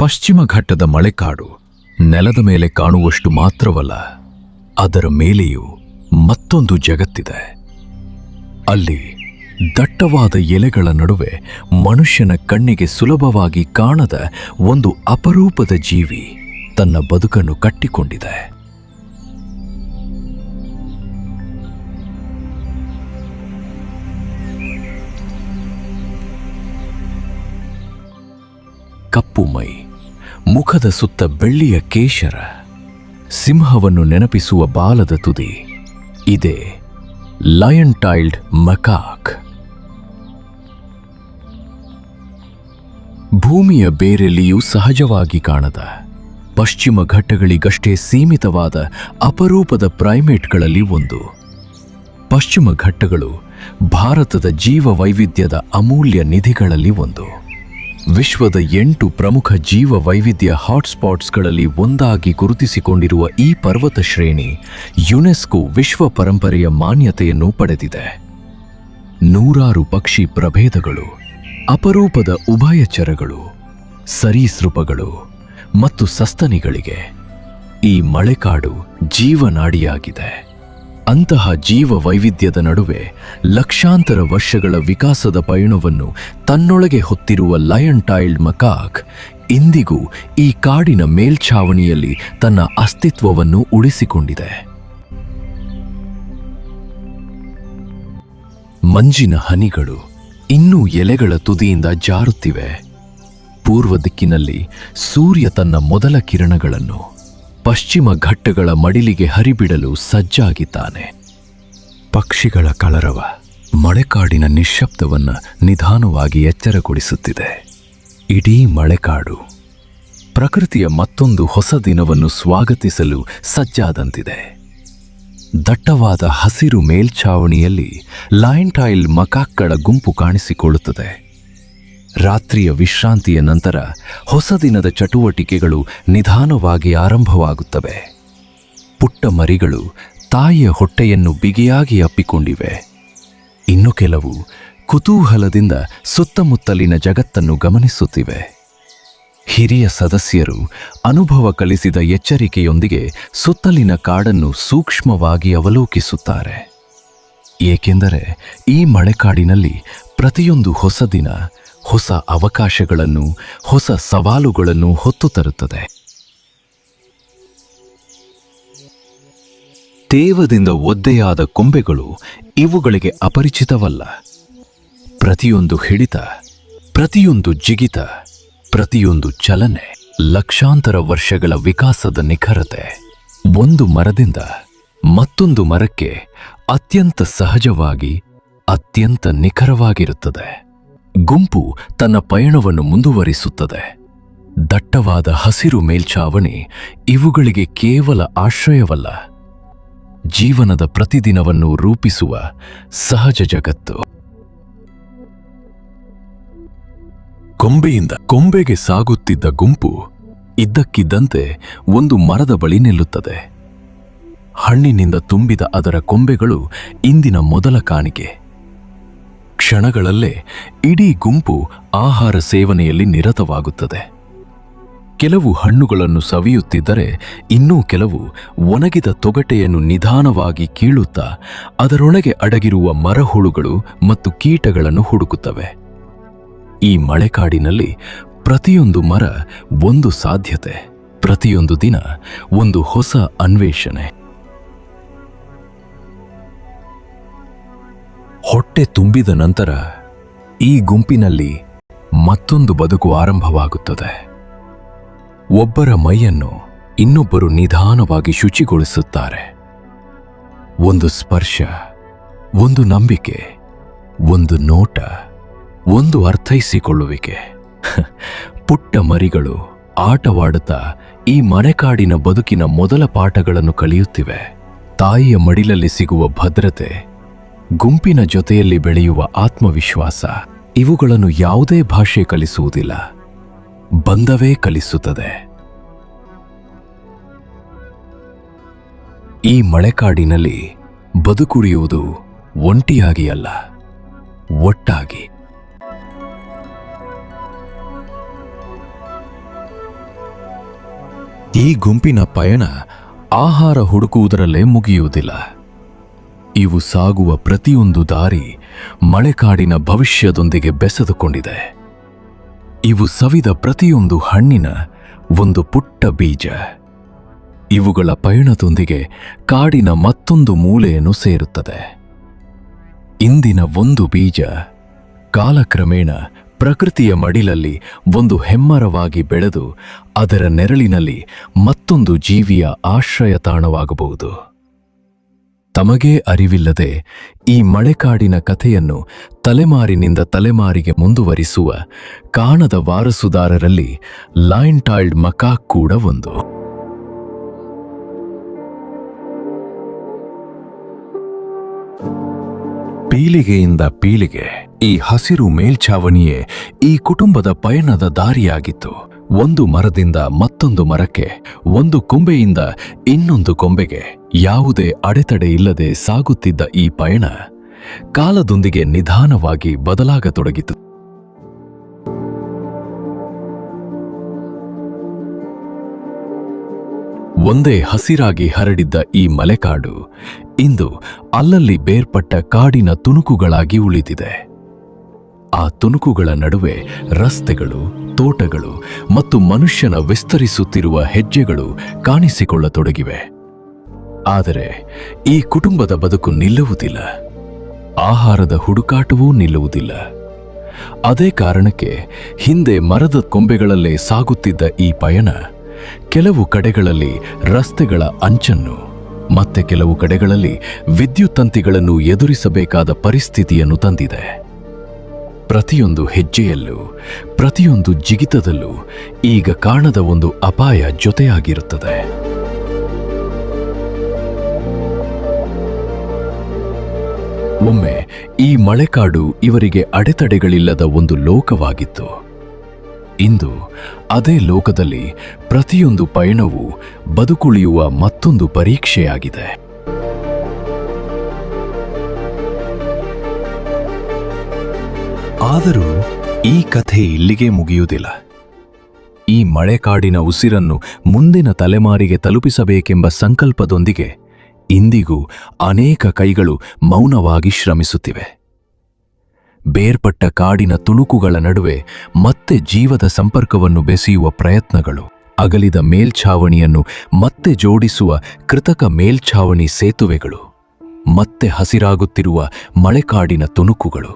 ಪಶ್ಚಿಮ ಘಟ್ಟದ ಮಳೆಕಾಡು ನೆಲದ ಮೇಲೆ ಕಾಣುವಷ್ಟು ಮಾತ್ರವಲ್ಲ, ಅದರ ಮೇಲೆಯೂ ಮತ್ತೊಂದು ಜಗತ್ತಿದೆ. ಅಲ್ಲಿ ದಟ್ಟವಾದ ಎಲೆಗಳ ನಡುವೆ ಮನುಷ್ಯನ ಕಣ್ಣಿಗೆ ಸುಲಭವಾಗಿ ಕಾಣದ ಒಂದು ಅಪರೂಪದ ಜೀವಿ ತನ್ನ ಬದುಕನ್ನು ಕಟ್ಟಿಕೊಂಡಿದೆ. ಕಪ್ಪು ಮೈ, ಮುಖದ ಸುತ್ತ ಬೆಳ್ಳಿಯ ಕೇಶರ, ಸಿಂಹವನ್ನು ನೆನಪಿಸುವ ಬಾಲದ ತುದಿ. ಇದೇ ಲಯನ್ ಟೈಲ್ಡ್ ಮಕಾಕ್. ಭೂಮಿಯ ಬೇರೆಲ್ಲಿಯೂ ಸಹಜವಾಗಿ ಕಾಣದ, ಪಶ್ಚಿಮ ಘಟ್ಟಗಳಿಗಷ್ಟೇ ಸೀಮಿತವಾದ ಅಪರೂಪದ ಪ್ರೈಮೇಟ್ಗಳಲ್ಲಿ ಒಂದು. ಪಶ್ಚಿಮ ಘಟ್ಟಗಳು ಭಾರತದ ಜೀವ ವೈವಿಧ್ಯದ ಅಮೂಲ್ಯ ನಿಧಿಗಳಲ್ಲಿ ಒಂದು. ವಿಶ್ವದ 8 ಪ್ರಮುಖ ಜೀವ ವೈವಿಧ್ಯ ಹಾಟ್ಸ್ಪಾಟ್ಸ್ಗಳಲ್ಲಿ ಒಂದಾಗಿ ಗುರುತಿಸಿಕೊಂಡಿರುವ ಈ ಪರ್ವತ ಶ್ರೇಣಿ ಯುನೆಸ್ಕೋ ವಿಶ್ವ ಪರಂಪರೆಯ ಮಾನ್ಯತೆಯನ್ನು ಪಡೆದಿದೆ. ನೂರಾರು ಪಕ್ಷಿ ಪ್ರಭೇದಗಳು, ಅಪರೂಪದ ಉಭಯಚರಗಳು, ಸರೀಸೃಪಗಳು ಮತ್ತು ಸಸ್ತನಿಗಳಿಗೆ ಈ ಮಳೆಕಾಡು ಜೀವನಾಡಿಯಾಗಿದೆ. ಅಂತಹ ಜೀವ ವೈವಿಧ್ಯದ ನಡುವೆ ಲಕ್ಷಾಂತರ ವರ್ಷಗಳ ವಿಕಾಸದ ಪಯಣವನ್ನು ತನ್ನೊಳಗೆ ಹೊತ್ತಿರುವ ಲಯನ್ ಟೈಲ್ಡ್ ಮಕಾಕ್ ಇಂದಿಗೂ ಈ ಕಾಡಿನ ಮೇಲ್ಛಾವಣಿಯಲ್ಲಿ ತನ್ನ ಅಸ್ತಿತ್ವವನ್ನು ಉಳಿಸಿಕೊಂಡಿದೆ. ಮಂಜಿನ ಹನಿಗಳು ಇನ್ನೂ ಎಲೆಗಳ ತುದಿಯಿಂದ ಜಾರುತ್ತಿವೆ. ಪೂರ್ವ ದಿಕ್ಕಿನಲ್ಲಿ ಸೂರ್ಯ ತನ್ನ ಮೊದಲ ಕಿರಣಗಳನ್ನು ಪಶ್ಚಿಮ ಘಟ್ಟಗಳ ಮಡಿಲಿಗೆ ಹರಿಬಿಡಲು ಸಜ್ಜಾಗಿದ್ದಾನೆ. ಪಕ್ಷಿಗಳ ಕಲರವ ಮಳೆಕಾಡಿನ ನಿಶ್ಶಬ್ದವನ್ನು ನಿಧಾನವಾಗಿ ಎಚ್ಚರಗೊಳಿಸುತ್ತಿದೆ. ಇಡೀ ಮಳೆಕಾಡು ಪ್ರಕೃತಿಯ ಮತ್ತೊಂದು ಹೊಸ ದಿನವನ್ನು ಸ್ವಾಗತಿಸಲು ಸಜ್ಜಾದಂತಿದೆ. ದಟ್ಟವಾದ ಹಸಿರು ಮೇಲ್ಛಾವಣಿಯಲ್ಲಿ ಲಯನ್ ಟೈಲ್ಡ್ ಮಕಾಕ್ಗಳ ಗುಂಪು ಕಾಣಿಸಿಕೊಳ್ಳುತ್ತದೆ. ರಾತ್ರಿಯ ವಿಶ್ರಾಂತಿಯ ನಂತರ ಹೊಸ ದಿನದ ಚಟುವಟಿಕೆಗಳು ನಿಧಾನವಾಗಿ ಆರಂಭವಾಗುತ್ತವೆ. ಪುಟ್ಟ ಮರಿಗಳು ತಾಯಿಯ ಹೊಟ್ಟೆಯನ್ನು ಬಿಗಿಯಾಗಿ ಅಪ್ಪಿಕೊಂಡಿವೆ. ಇನ್ನು ಕೆಲವು ಕುತೂಹಲದಿಂದ ಸುತ್ತಮುತ್ತಲಿನ ಜಗತ್ತನ್ನು ಗಮನಿಸುತ್ತಿವೆ. ಹಿರಿಯ ಸದಸ್ಯರು ಅನುಭವ ಕಲಿಸಿದ ಎಚ್ಚರಿಕೆಯೊಂದಿಗೆ ಸುತ್ತಲಿನ ಕಾಡನ್ನು ಸೂಕ್ಷ್ಮವಾಗಿ ಅವಲೋಕಿಸುತ್ತಾರೆ. ಏಕೆಂದರೆ ಈ ಮಳೆಕಾಡಿನಲ್ಲಿ ಪ್ರತಿಯೊಂದು ಹೊಸ ದಿನ ಹೊಸ ಅವಕಾಶಗಳನ್ನು, ಹೊಸ ಸವಾಲುಗಳನ್ನು ಹೊತ್ತು ತರುತ್ತದೆ. ತೇವದಿಂದ ಒದ್ದೆಯಾದ ಕೊಂಬೆಗಳು ಇವುಗಳಿಗೆ ಅಪರಿಚಿತವಲ್ಲ. ಪ್ರತಿಯೊಂದು ಹಿಡಿತ, ಪ್ರತಿಯೊಂದು ಜಿಗಿತ, ಪ್ರತಿಯೊಂದು ಚಲನೆ ಲಕ್ಷಾಂತರ ವರ್ಷಗಳ ವಿಕಾಸದ ನಿಖರತೆ. ಒಂದು ಮರದಿಂದ ಮತ್ತೊಂದು ಮರಕ್ಕೆ ಅತ್ಯಂತ ಸಹಜವಾಗಿ, ಅತ್ಯಂತ ನಿಖರವಾಗಿರುತ್ತದೆ. ಗುಂಪು ತನ್ನ ಪಯಣವನ್ನು ಮುಂದುವರಿಸುತ್ತದೆ. ದಟ್ಟವಾದ ಹಸಿರು ಮೇಲ್ಛಾವಣಿ ಇವುಗಳಿಗೆ ಕೇವಲ ಆಶ್ರಯವಲ್ಲ, ಜೀವನದ ಪ್ರತಿದಿನವನ್ನು ರೂಪಿಸುವ ಸಹಜ ಜಗತ್ತು. ಕೊಂಬೆಯಿಂದ ಕೊಂಬೆಗೆ ಸಾಗುತ್ತಿದ್ದ ಗುಂಪು ಇದ್ದಕ್ಕಿದ್ದಂತೆ ಒಂದು ಮರದ ಬಳಿ ನಿಲ್ಲುತ್ತದೆ. ಹಣ್ಣಿನಿಂದ ತುಂಬಿದ ಅದರ ಕೊಂಬೆಗಳು ಇಂದಿನ ಮೊದಲ ಕಾಣಿಕೆ. ಕ್ಷಣಗಳಲ್ಲೇ ಇಡೀ ಗುಂಪು ಆಹಾರ ಸೇವನೆಯಲ್ಲಿ ನಿರತವಾಗುತ್ತದೆ. ಕೆಲವು ಹಣ್ಣುಗಳನ್ನು ಸವಿಯುತ್ತಿದ್ದರೆ ಇನ್ನೂ ಕೆಲವು ಒಣಗಿದ ತೊಗಟೆಯನ್ನು ನಿಧಾನವಾಗಿ ಕೀಳುತ್ತಾ ಅದರೊಳಗೆ ಅಡಗಿರುವ ಮರಹುಳುಗಳು ಮತ್ತು ಕೀಟಗಳನ್ನು ಹುಡುಕುತ್ತವೆ. ಈ ಮಳೆಕಾಡಿನಲ್ಲಿ ಪ್ರತಿಯೊಂದು ಮರ ಒಂದು ಸಾಧ್ಯತೆ, ಪ್ರತಿಯೊಂದು ದಿನ ಒಂದು ಹೊಸ ಅನ್ವೇಷಣೆ. ಹೊಟ್ಟೆ ತುಂಬಿದ ನಂತರ ಈ ಗುಂಪಿನಲ್ಲಿ ಮತ್ತೊಂದು ಬದುಕು ಆರಂಭವಾಗುತ್ತದೆ. ಒಬ್ಬರ ಮೈಯನ್ನು ಇನ್ನೊಬ್ಬರು ನಿಧಾನವಾಗಿ ಶುಚಿಗೊಳಿಸುತ್ತಾರೆ. ಒಂದು ಸ್ಪರ್ಶ, ಒಂದು ನಂಬಿಕೆ, ಒಂದು ನೋಟ, ಒಂದು ಅರ್ಥೈಸಿಕೊಳ್ಳುವಿಕೆ. ಪುಟ್ಟ ಮರಿಗಳು ಆಟವಾಡುತ್ತಾ ಈ ಮಳೆಕಾಡಿನ ಬದುಕಿನ ಮೊದಲ ಪಾಠಗಳನ್ನು ಕಲಿಯುತ್ತಿವೆ. ತಾಯಿಯ ಮಡಿಲಲ್ಲಿ ಸಿಗುವ ಭದ್ರತೆ, ಗುಂಪಿನ ಜೊತೆಯಲ್ಲಿ ಬೆಳೆಯುವ ಆತ್ಮವಿಶ್ವಾಸ ಇವುಗಳನ್ನು ಯಾವುದೇ ಭಾಷೆ ಕಲಿಸುವುದಿಲ್ಲ, ಬಂಧವೇ ಕಲಿಸುತ್ತದೆ. ಈ ಮಳೆಕಾಡಿನಲ್ಲಿ ಬದುಕುಳಿಯುವುದು ಒಂಟಿಯಾಗಿ ಅಲ್ಲ, ಒಟ್ಟಾಗಿ. ಈ ಗುಂಪಿನ ಪಯಣ ಆಹಾರ ಹುಡುಕುವುದರಲ್ಲೇ ಮುಗಿಯುವುದಿಲ್ಲ. ಇವು ಸಾಗುವ ಪ್ರತಿಯೊಂದು ದಾರಿ ಮಳೆಕಾಡಿನ ಭವಿಷ್ಯದೊಂದಿಗೆ ಬೆಸೆದುಕೊಂಡಿದೆ. ಇವು ಸವಿದ ಪ್ರತಿಯೊಂದು ಹಣ್ಣಿನ ಒಂದು ಪುಟ್ಟ ಬೀಜ. ಇವುಗಳ ಪಯಣದೊಂದಿಗೆ ಕಾಡಿನ ಮತ್ತೊಂದು ಮೂಲೆಯನ್ನು ಸೇರುತ್ತದೆ. ಇಂದಿನ ಒಂದು ಬೀಜ ಕಾಲಕ್ರಮೇಣ ಪ್ರಕೃತಿಯ ಮಡಿಲಲ್ಲಿ ಒಂದು ಹೆಮ್ಮರವಾಗಿ ಬೆಳೆದು ಅದರ ನೆರಳಿನಲ್ಲಿ ಮತ್ತೊಂದು ಜೀವಿಯ ಆಶ್ರಯ ತಾಣವಾಗಬಹುದು. ತಮಗೇ ಅರಿವಿಲ್ಲದೆ ಈ ಮಳೆಕಾಡಿನ ಕಥೆಯನ್ನು ತಲೆಮಾರಿನಿಂದ ತಲೆಮಾರಿಗೆ ಮುಂದುವರಿಸುವ ಕಾಣದ ವಾರಸುದಾರರಲ್ಲಿ ಲಯನ್ ಟೈಲ್ಡ್ ಮಕಾಕ್ ಕೂಡ ಒಂದು. ಪೀಳಿಗೆಯಿಂದ ಪೀಳಿಗೆ ಈ ಹಸಿರು ಮೇಲ್ಛಾವಣಿಯೇ ಈ ಕುಟುಂಬದ ಪಯಣದ ದಾರಿಯಾಗಿತ್ತು. ಒಂದು ಮರದಿಂದ ಮತ್ತೊಂದು ಮರಕ್ಕೆ, ಒಂದು ಕೊಂಬೆಯಿಂದ ಇನ್ನೊಂದು ಕೊಂಬೆಗೆ ಯಾವುದೇ ಅಡೆತಡೆ ಇಲ್ಲದೆ ಸಾಗುತ್ತಿದ್ದ ಈ ಪಯಣ ಕಾಲದೊಂದಿಗೆ ನಿಧಾನವಾಗಿ ಬದಲಾಗತೊಡಗಿತು. ಒಂದೇ ಹಸಿರಾಗಿ ಹರಡಿದ್ದ ಈ ಮಲೆಕಾಡು ಇಂದು ಅಲ್ಲಲ್ಲಿ ಬೇರ್ಪಟ್ಟ ಕಾಡಿನ ತುಣುಕುಗಳಾಗಿ ಉಳಿದಿದೆ. ಆ ತುಣುಕುಗಳ ನಡುವೆ ರಸ್ತೆಗಳು, ತೋಟಗಳು ಮತ್ತು ಮನುಷ್ಯನ ವಿಸ್ತರಿಸುತ್ತಿರುವ ಹೆಜ್ಜೆಗಳು ಕಾಣಿಸಿಕೊಳ್ಳತೊಡಗಿವೆ. ಆದರೆ ಈ ಕುಟುಂಬದ ಬದುಕು ನಿಲ್ಲುವುದಿಲ್ಲ. ಆಹಾರದ ಹುಡುಕಾಟವೂ ನಿಲ್ಲುವುದಿಲ್ಲ. ಅದೇ ಕಾರಣಕ್ಕೆ ಹಿಂದೆ ಮರದ ಕೊಂಬೆಗಳಲ್ಲೇ ಸಾಗುತ್ತಿದ್ದ ಈ ಪಯಣ ಕೆಲವು ಕಡೆಗಳಲ್ಲಿ ರಸ್ತೆಗಳ ಅಂಚನ್ನು, ಮತ್ತೆ ಕೆಲವು ಕಡೆಗಳಲ್ಲಿ ವಿದ್ಯುತ್ ತಂತಿಗಳನ್ನು ಎದುರಿಸಬೇಕಾದ ಪರಿಸ್ಥಿತಿಯನ್ನು ತಂದಿದೆ. ಪ್ರತಿಯೊಂದು ಹೆಜ್ಜೆಯಲ್ಲೂ, ಪ್ರತಿಯೊಂದು ಜಿಗಿತದಲ್ಲೂ ಈಗ ಕಾಣದ ಒಂದು ಅಪಾಯ ಜೊತೆಯಾಗಿರುತ್ತದೆ. ಒಮ್ಮೆ ಈ ಮಳೆಕಾಡು ಇವರಿಗೆ ಅಡೆತಡೆಗಳಿಲ್ಲದ ಒಂದು ಲೋಕವಾಗಿತ್ತು. ಇಂದು ಅದೇ ಲೋಕದಲ್ಲಿ ಪ್ರತಿಯೊಂದು ಪಯಣವೂ ಬದುಕುಳಿಯುವ ಮತ್ತೊಂದು ಪರೀಕ್ಷೆಯಾಗಿದೆ. ಆದರೂ ಈ ಕಥೆ ಇಲ್ಲಿಗೆ ಮುಗಿಯುವುದಿಲ್ಲ. ಈ ಮಳೆಕಾಡಿನ ಉಸಿರನ್ನು ಮುಂದಿನ ತಲೆಮಾರಿಗೆ ತಲುಪಿಸಬೇಕೆಂಬ ಸಂಕಲ್ಪದೊಂದಿಗೆ ಇಂದಿಗೂ ಅನೇಕ ಕೈಗಳು ಮೌನವಾಗಿ ಶ್ರಮಿಸುತ್ತಿವೆ. ಬೇರ್ಪಟ್ಟ ಕಾಡಿನ ತುಣುಕುಗಳ ನಡುವೆ ಮತ್ತೆ ಜೀವದ ಸಂಪರ್ಕವನ್ನು ಬೆಸೆಯುವ ಪ್ರಯತ್ನಗಳು, ಅಗಲಿದ ಮೇಲ್ಛಾವಣಿಯನ್ನು ಮತ್ತೆ ಜೋಡಿಸುವ ಕೃತಕ ಮೇಲ್ಛಾವಣಿ ಸೇತುವೆಗಳು, ಮತ್ತೆ ಹಸಿರಾಗುತ್ತಿರುವ ಮಳೆಕಾಡಿನ ತುಣುಕುಗಳು,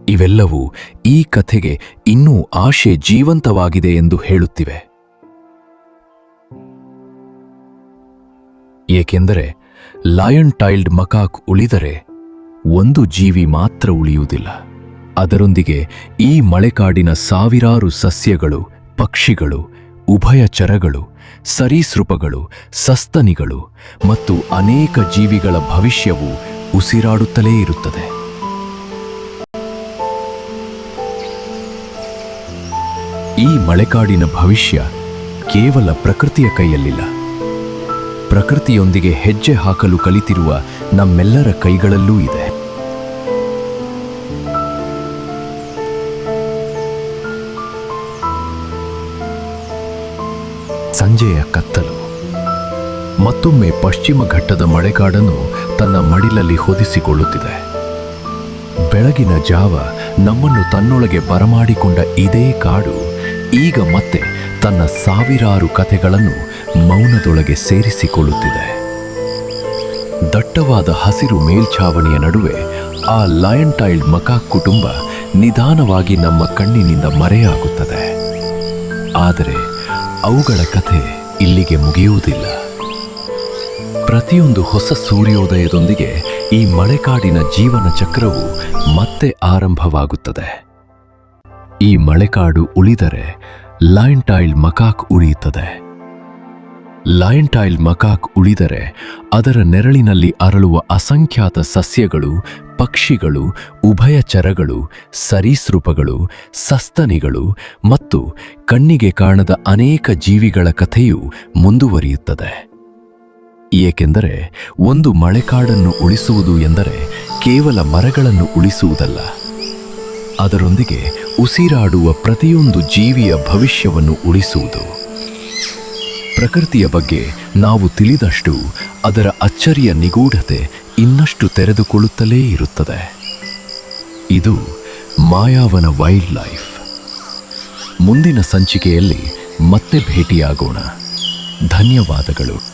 ಇವೆಲ್ಲವೂ ಈ ಕಥೆಗೆ ಇನ್ನೂ ಆಶೆ ಜೀವಂತವಾಗಿದೆ ಎಂದು ಹೇಳುತ್ತಿವೆ. ಏಕೆಂದರೆ ಲಯನ್ ಟೈಲ್ಡ್ ಮಕಾಕ್ ಉಳಿದರೆ ಒಂದು ಜೀವಿ ಮಾತ್ರ ಉಳಿಯುವುದಿಲ್ಲ. ಅದರೊಂದಿಗೆ ಈ ಮಳೆಕಾಡಿನ ಸಾವಿರಾರು ಸಸ್ಯಗಳು, ಪಕ್ಷಿಗಳು, ಉಭಯಚರಗಳು, ಸರೀಸೃಪಗಳು, ಸಸ್ತನಿಗಳು ಮತ್ತು ಅನೇಕ ಜೀವಿಗಳ ಭವಿಷ್ಯವು ಉಸಿರಾಡುತ್ತಲೇ ಇರುತ್ತದೆ. ಈ ಮಳೆಕಾಡಿನ ಭವಿಷ್ಯ ಕೇವಲ ಪ್ರಕೃತಿಯ ಕೈಯಲ್ಲಿಲ್ಲ. ಪ್ರಕೃತಿಯೊಂದಿಗೆ ಹೆಜ್ಜೆ ಹಾಕಲು ಕಲಿತಿರುವ ನಮ್ಮೆಲ್ಲರ ಕೈಗಳಲ್ಲೂ ಇದೆ. ಸಂಜೆಯ ಕತ್ತಲು ಮತ್ತೊಮ್ಮೆ ಪಶ್ಚಿಮ ಘಟ್ಟದ ಮಳೆಕಾಡನ್ನು ತನ್ನ ಮಡಿಲಲ್ಲಿ ಹೊದಿಸಿಕೊಳ್ಳುತ್ತಿದೆ. ಬೆಳಗಿನ ಜಾವ ನಮ್ಮನ್ನು ತನ್ನೊಳಗೆ ಬರಮಾಡಿಕೊಂಡ ಇದೇ ಕಾಡು ಈಗ ಮತ್ತೆ ತನ್ನ ಸಾವಿರಾರು ಕಥೆಗಳನ್ನು ಮೌನದೊಳಗೆ ಸೇರಿಸಿಕೊಳ್ಳುತ್ತಿದೆ. ದಟ್ಟವಾದ ಹಸಿರು ಮೇಲ್ಛಾವಣಿಯ ನಡುವೆ ಆ ಲಯನ್ ಟೈಲ್ಡ್ ಮಕಾಕ್ ಕುಟುಂಬ ನಿಧಾನವಾಗಿ ನಮ್ಮ ಕಣ್ಣಿನಿಂದ ಮರೆಯಾಗುತ್ತದೆ. ಆದರೆ ಅವುಗಳ ಕಥೆ ಇಲ್ಲಿಗೆ ಮುಗಿಯುವುದಿಲ್ಲ. ಪ್ರತಿಯೊಂದು ಹೊಸ ಸೂರ್ಯೋದಯದೊಂದಿಗೆ ಈ ಮಳೆಕಾಡಿನ ಜೀವನ ಚಕ್ರವು ಮತ್ತೆ ಆರಂಭವಾಗುತ್ತದೆ. ಈ ಮಳೆಕಾಡು ಉಳಿದರೆ ಲಯನ್ ಟೈಲ್ಡ್ ಮಕಾಕ್ ಉಳಿಯುತ್ತದೆ. ಲಯನ್ ಟೈಲ್ಡ್ ಮಕಾಕ್ ಉಳಿದರೆ ಅದರ ನೆರಳಿನಲ್ಲಿ ಅರಳುವ ಅಸಂಖ್ಯಾತ ಸಸ್ಯಗಳು, ಪಕ್ಷಿಗಳು, ಉಭಯಚರಗಳು, ಸರೀಸೃಪಗಳು, ಸಸ್ತನಿಗಳು ಮತ್ತು ಕಣ್ಣಿಗೆ ಕಾಣದ ಅನೇಕ ಜೀವಿಗಳ ಕಥೆಯು ಮುಂದುವರಿಯುತ್ತದೆ. ಏಕೆಂದರೆ ಒಂದು ಮಳೆಕಾಡನ್ನು ಉಳಿಸುವುದು ಎಂದರೆ ಕೇವಲ ಮರಗಳನ್ನು ಉಳಿಸುವುದಲ್ಲ, ಅದರೊಂದಿಗೆ ಉಸಿರಾಡುವ ಪ್ರತಿಯೊಂದು ಜೀವಿಯ ಭವಿಷ್ಯವನ್ನು ಉಳಿಸುವುದು. ಪ್ರಕೃತಿಯ ಬಗ್ಗೆ ನಾವು ತಿಳಿದಷ್ಟು ಅದರ ಅಚ್ಚರಿಯ ನಿಗೂಢತೆ ಇನ್ನಷ್ಟು ತೆರೆದುಕೊಳ್ಳುತ್ತಲೇ ಇರುತ್ತದೆ. ಇದು ಮಾಯಾವನ ವೈಲ್ಡ್ ಲೈಫ್. ಮುಂದಿನ ಸಂಚಿಕೆಯಲ್ಲಿ ಮತ್ತೆ ಭೇಟಿಯಾಗೋಣ. ಧನ್ಯವಾದಗಳು.